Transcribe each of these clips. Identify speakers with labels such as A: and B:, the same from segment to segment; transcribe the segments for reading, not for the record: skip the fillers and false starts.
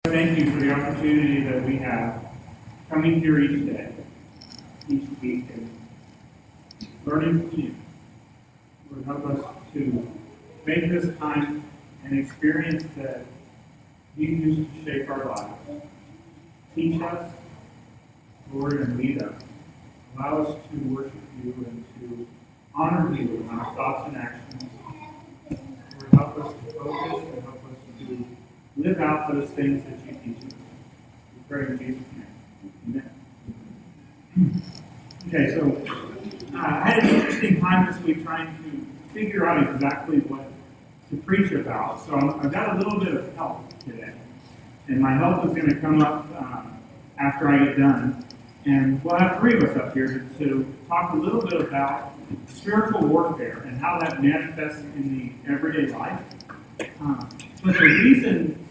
A: Thank you for the opportunity that we have coming here each day, each week, and learning from you. Lord, help us to make this time an experience that you use to shape our lives. Teach us, Lord, and lead us. Allow us to worship you and to honor you in our thoughts and actions. Lord, help us to focus and help us to live out those things that you teach us. We pray in Jesus' name. Amen. Okay, so I had an interesting time this week trying to figure out exactly what to preach about. So I've got a little bit of help today. And my help is going to come up after I get done. And we'll have three of us up here to talk a little bit about spiritual warfare and how that manifests in the everyday life. But the reason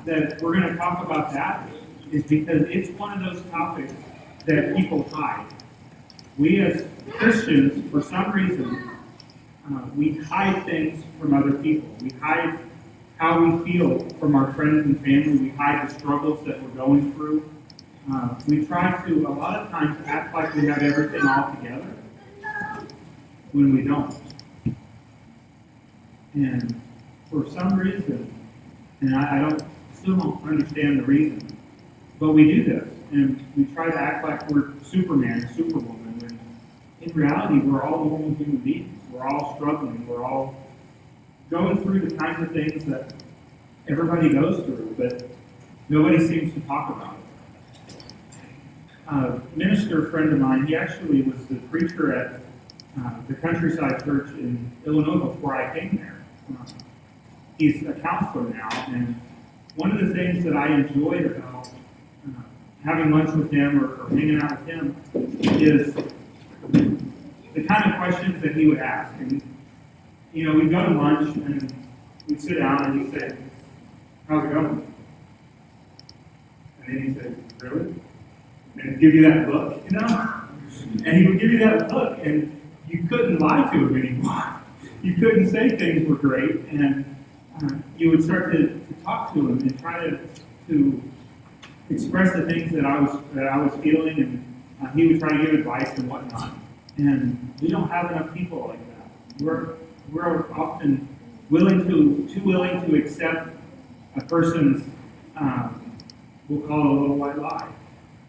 A: that we're going to talk about that is because it's one of those topics that people hide. We as Christians, for some reason, we hide things from other people. We hide how we feel from our friends and family. We hide the struggles that we're going through. We try to, a lot of times, act like we have everything all together when we don't. And for some reason, and I still don't understand the reason, but we do this, and we try to act like we're Superman and Superwoman, when in reality, we're all normal human beings. We're all struggling. We're all going through the kinds of things that everybody goes through, but nobody seems to talk about it. A minister friend of mine, he actually was the preacher at the Countryside Church in Illinois before I came there. He's a counselor now, and one of the things that I enjoyed about having lunch with him or hanging out with him is the kind of questions that he would ask. And, you know, we'd go to lunch, and we'd sit down, and he'd say, "How's it going?" And then he'd say, "Really?" And give you that look, you know? And he would give you that look, and you couldn't lie to him anymore. You couldn't say things were great, and you would start to talk to him and try to express the things that I was feeling, and he would try to give advice and whatnot. And we don't have enough people like that. We're often too willing to accept a person's, we'll call it a little white lie.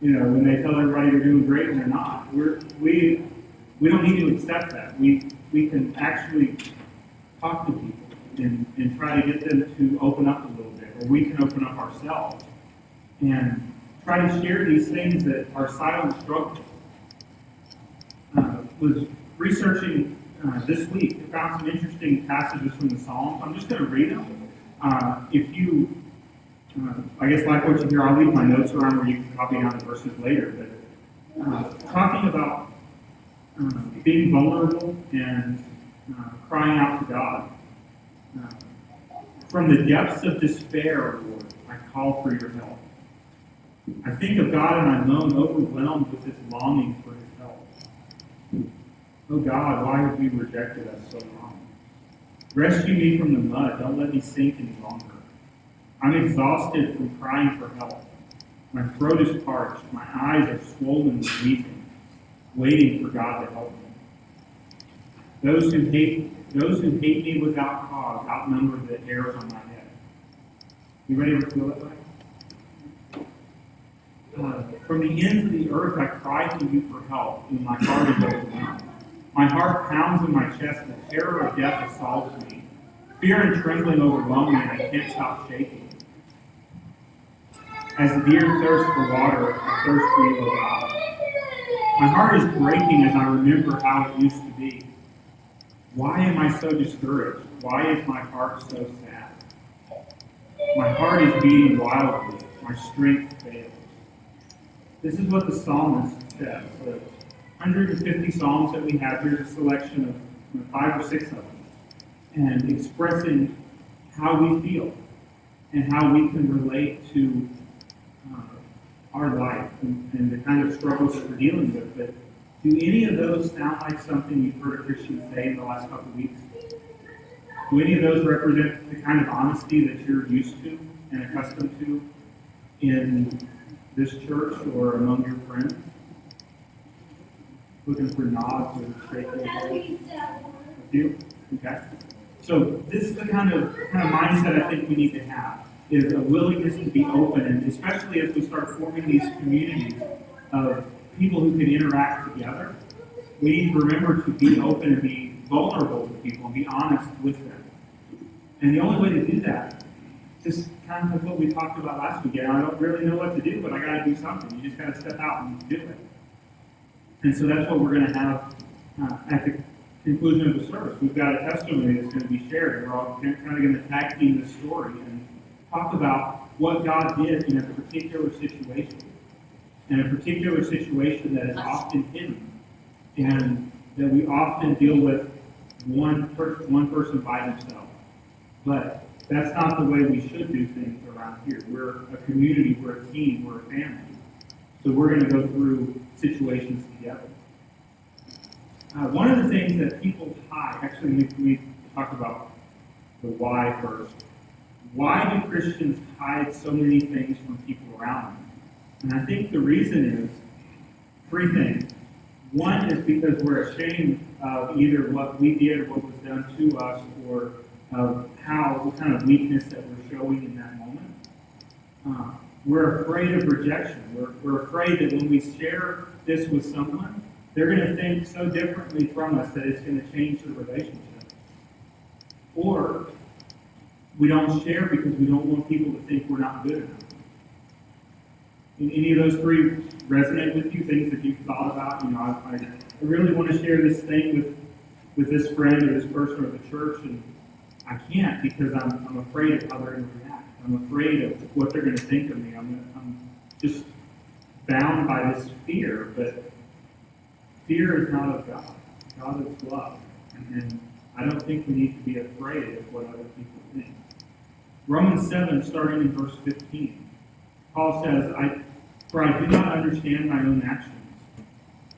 A: You know, when they tell everybody they're doing great and they're not. We don't need to accept that. We can actually talk to people and try to get them to open up a little bit, or we can open up ourselves and try to share these things that are silent struggles. Was researching this week, I found some interesting passages from the Psalms. I'm just going to read them. If you I guess like what you hear, I'll leave my notes around where you can copy down the verses later. But talking about being vulnerable and crying out to God. From the depths of despair, Lord, I call for your help. I think of God and I moan, overwhelmed with this longing for his help. Oh God, why have you rejected us so long? Rescue me from the mud. Don't let me sink any longer. I'm exhausted from crying for help. My throat is parched. My eyes are swollen with weeping, waiting for God to help me. Those who hate me without cause outnumber the hairs on my head. You ready to feel that way? From the ends of the earth, I cry to you for help, and my heart is overwhelmed. My heart pounds in my chest. The terror of death assaults me. Fear and trembling overwhelm me, and I can't stop shaking. As the deer thirsts for water, I thirst for you, O God. My heart is breaking as I remember how it used to be. Why am I so discouraged? Why is my heart so sad? My heart is beating wildly. My strength fails. This is what the psalmist says. The 150 psalms that we have, here's a selection of 5 or 6 of them, and expressing how we feel and how we can relate to our life and the kind of struggles that we're dealing with. But do any of those sound like something you've heard a Christian say in the last couple of weeks? Do any of those represent the kind of honesty that you're used to and accustomed to in this church or among your friends? Looking for nods or shaking heads? A few? Okay. So this is the kind of mindset I think we need to have, is a willingness to be open, and especially as we start forming these communities of people who can interact together, we need to remember to be open and be vulnerable with people and be honest with them. And the only way to do that is just kind of like what we talked about last week. I don't really know what to do, but I got to do something. You just got to step out and do it. And so that's what we're going to have at the conclusion of the service. We've got a testimony that's going to be shared, and we're all kind of going to tag team the story and talk about what God did in a particular situation. In a particular situation that is often hidden, and that we often deal with one person by himself. But that's not the way we should do things around here. We're a community, we're a team, we're a family. So we're going to go through situations together. One of the things that people hide, actually we talk about the why first. Why do Christians hide so many things from people around them? And I think the reason is three things. One is because we're ashamed of either what we did or what was done to us, or of what kind of weakness that we're showing in that moment. We're afraid of rejection. We're afraid that when we share this with someone, they're going to think so differently from us that it's going to change the relationship. Or we don't share because we don't want people to think we're not good enough. Any of those three resonate with you, things that you've thought about? I really want to share this thing with this friend or this person or the church, and I can't because I'm afraid of how they're going to react. I'm afraid of what they're going to think of me. I'm just bound by this fear, but fear is not of God. God is love, and I don't think we need to be afraid of what other people think. Romans 7, starting in verse 15. Paul says, For I do not understand my own actions.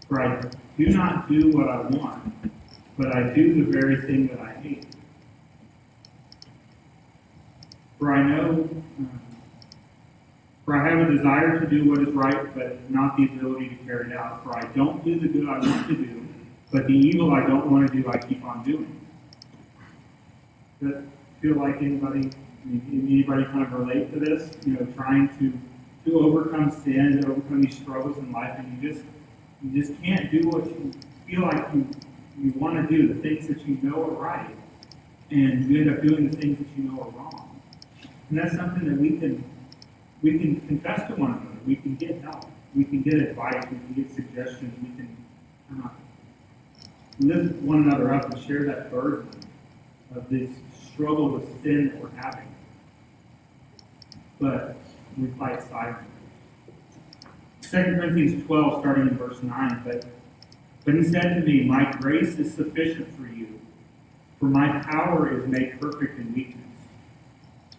A: For I do not do what I want, but I do the very thing that I hate. For I have a desire to do what is right, but not the ability to carry it out. For I don't do the good I want to do, but the evil I don't want to do, I keep on doing. Does that feel like anybody kind of relate to this? Trying to overcome sin, to overcome these struggles in life, and you just can't do what you feel like you want to do, the things that you know are right, and you end up doing the things that you know are wrong. And that's something that we can confess to one another. We can get help. We can get advice. We can get suggestions. We can lift one another up and share that burden of this struggle with sin that we're having. But we fight silently. 2 Corinthians 12, starting in verse 9, but he said to me, My grace is sufficient for you, for my power is made perfect in weakness.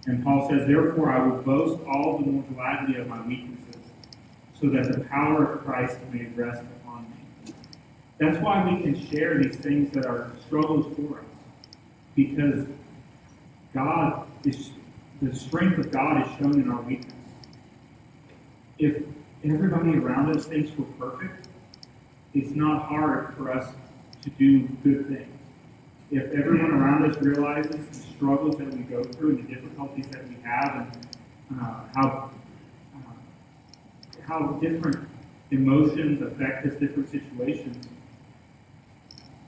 A: And Paul says, Therefore I will boast all the more gladly of my weaknesses, so that the power of Christ may rest upon me. That's why we can share these things that are struggles for us, because the strength of God is shown in our weakness. If everybody around us thinks we're perfect, it's not hard for us to do good things. If everyone around us realizes the struggles that we go through and the difficulties that we have, and how different emotions affect us, different situations,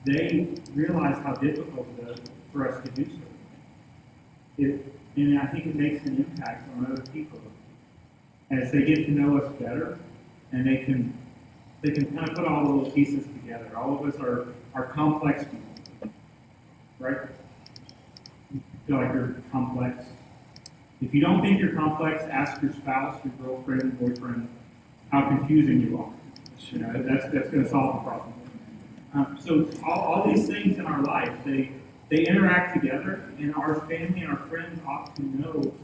A: they realize how difficult it is for us to do so. And I think it makes an impact on other people as they get to know us better, and they can kind of put all the little pieces together. All of us are complex people, right? You feel like you're complex. If you don't think you're complex, ask your spouse, your girlfriend, boyfriend, how confusing you are. That's going to solve the problem. So all these things in our life, they interact together, and our family and our friends ought to know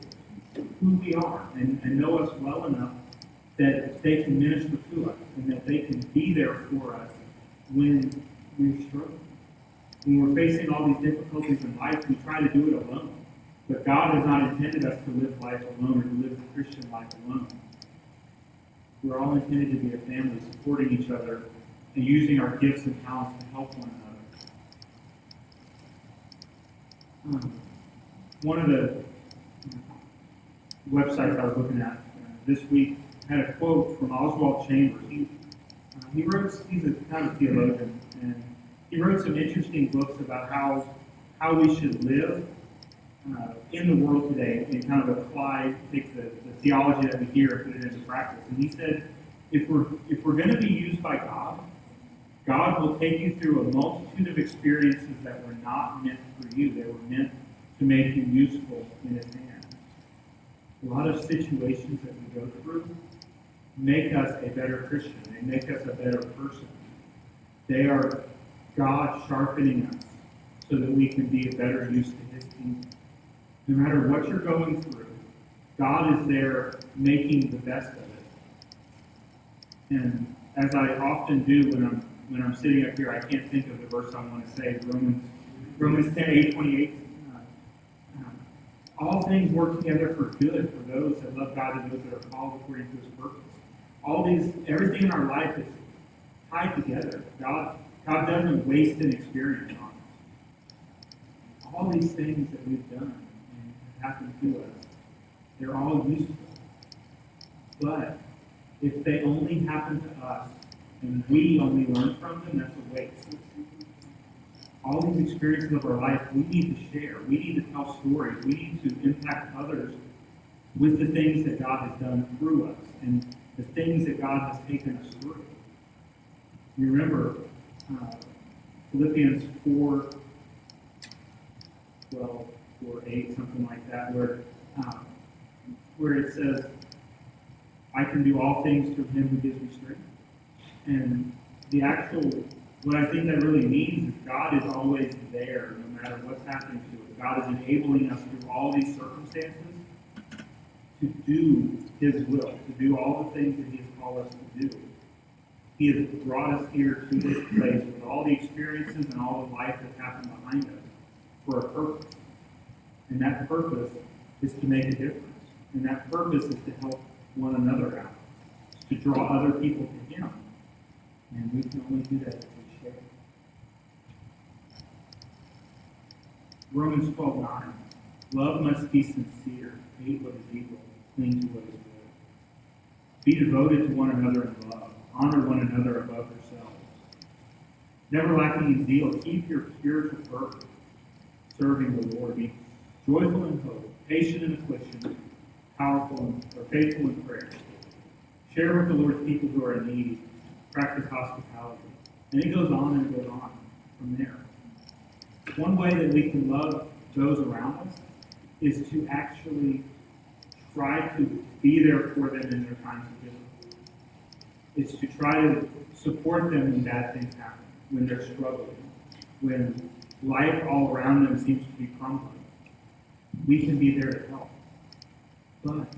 A: who we are and know us well enough that they can minister to us and that they can be there for us when we struggle. When we're facing all these difficulties in life, we try to do it alone. But God has not intended us to live life alone or to live the Christian life alone. We're all intended to be a family, supporting each other and using our gifts and talents to help one another. One of the websites I was looking at this week had a quote from Oswald Chambers. He's a kind of theologian, and he wrote some interesting books about how we should live in the world today, and kind of take the theology that we hear and put it into practice. And he said, if we're going to be used by God, God will take you through a multitude of experiences that were not meant for you. They were meant to make you useful in His hands. A lot of situations that we go through make us a better Christian. They make us a better person. They are God sharpening us so that we can be a better use to His kingdom. No matter what you're going through, God is there making the best of it. And as I often do when I'm sitting up here, I can't think of the verse I want to say. Romans 10:8-28. All things work together for good for those that love God and those that are called according to His purpose. Everything in our life is tied together. God doesn't waste an experience on us. All these things that we've done and have happened to us, they're all useful. But if they only happen to us and we only learn from them, that's a waste. All these experiences of our life, we need to share. We need to tell stories. We need to impact others with the things that God has done through us and the things that God has taken us through. You remember Philippians 4:12 or 8, something like that, where it says, I can do all things through Him who gives me strength. And what I think that really means is God is always there, no matter what's happening to us. God is enabling us through all these circumstances to do His will, to do all the things that He has called us to do. He has brought us here to this place with all the experiences and all the life that's happened behind us for a purpose. And that purpose is to make a difference. And that purpose is to help one another out, to draw other people to Him. And we can only do that if we share. Romans 12:9. Love must be sincere. Hate what is evil. Cling to what is good. Be devoted to one another in love. Honor one another above yourselves. Never lacking in zeal, keep your spiritual fervor, serving the Lord. Be joyful in hope, patient in affliction, faithful in prayer. Share with the Lord's people who are in need. Practice hospitality. And it goes on and it goes on from there. One way that we can love those around us is to actually try to be there for them in their times of difficulty. It's to try to support them when bad things happen, when they're struggling, when life all around them seems to be crumbling. We can be there to help. But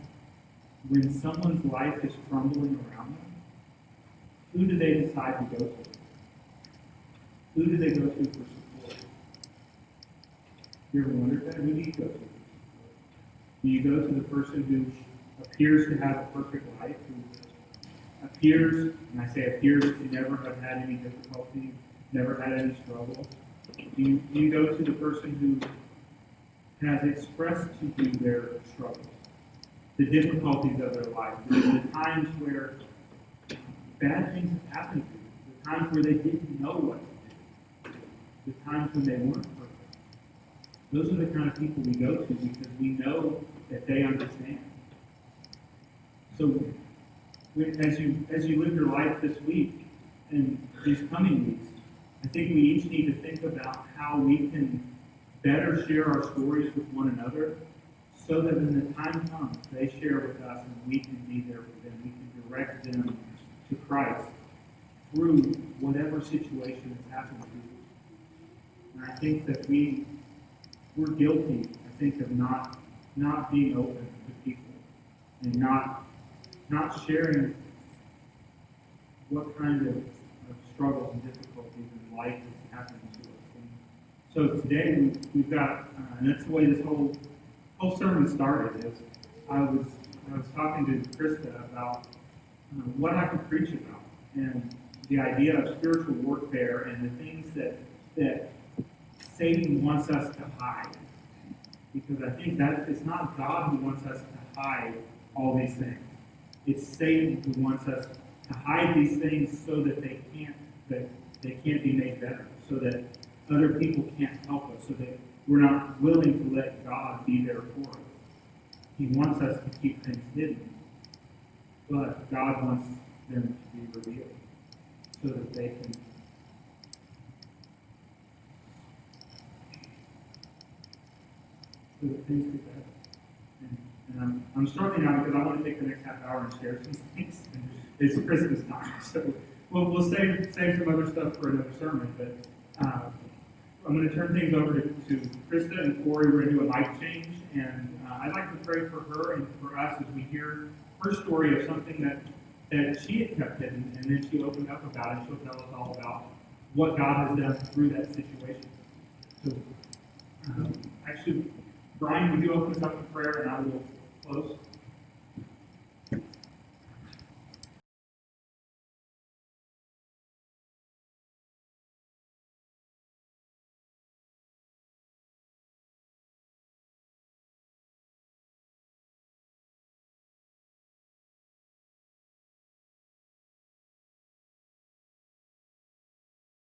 A: when someone's life is crumbling around them, who do they decide to go to? Who do they go to for support? You ever wondered that? Who do you go to? Do you go to the person who appears to have a perfect life, who appears, and I say appears, to never have had any difficulty, never had any struggle? Do you go to the person who has expressed to you their struggles, the difficulties of their life, the times where bad things have happened to them, the times where they didn't know what to do, the times when they weren't perfect? Those are the kind of people we go to because we know that they understand. So as you live your life this week and these coming weeks, I think we each need to think about how we can better share our stories with one another so that when the time comes, they share with us and we can be there for them. We can direct them to Christ through whatever situation has happened to you. And I think that we're guilty, I think, of not being open to people and not sharing what kind of struggles and difficulties in life is happening to us. And so today we've got, and that's the way this whole whole sermon started is I was talking to Krista about what I could preach about and the idea of spiritual warfare and the things that Satan wants us to hide. Because I think that it's not God who wants us to hide all these things. It's Satan who wants us to hide these things so that they can't be made better, so that other people can't help us, so that we're not willing to let God be there for us. He wants us to keep things hidden, but God wants them to be revealed so that they can so that things get better. And I'm struggling now because I want to take the next half hour and share some things. It's Christmas time, so we'll save some other stuff for another sermon. But I'm going to turn things over to Krista and Corey. We're going to do a life change, and I'd like to pray for her and for us as we hear her story of something that she had kept hidden, and then she opened up about it. She'll tell us all about what God has done through that situation. So, actually, Brian, would you open us up in prayer, and I will close?